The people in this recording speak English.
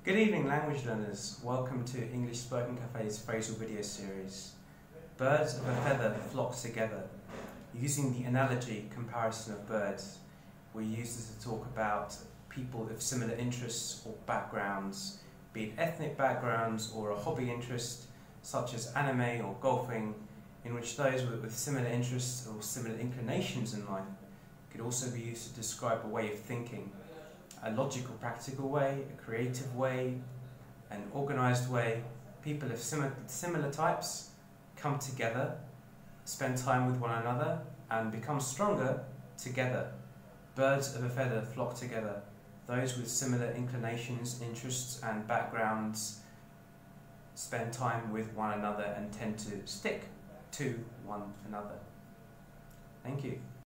Good evening, language learners. Welcome to English Spoken Cafe's phrasal video series. Birds of a feather flock together. Using the analogy comparison of birds, we use this to talk about people of similar interests or backgrounds, be it ethnic backgrounds or a hobby interest, such as anime or golfing, in which those with similar interests or similar inclinations in life could also be used to describe a way of thinking. A logical, practical way, a creative way, an organised way. People of similar types come together, spend time with one another, and become stronger together. Birds of a feather flock together. Those with similar inclinations, interests, and backgrounds spend time with one another and tend to stick to one another. Thank you.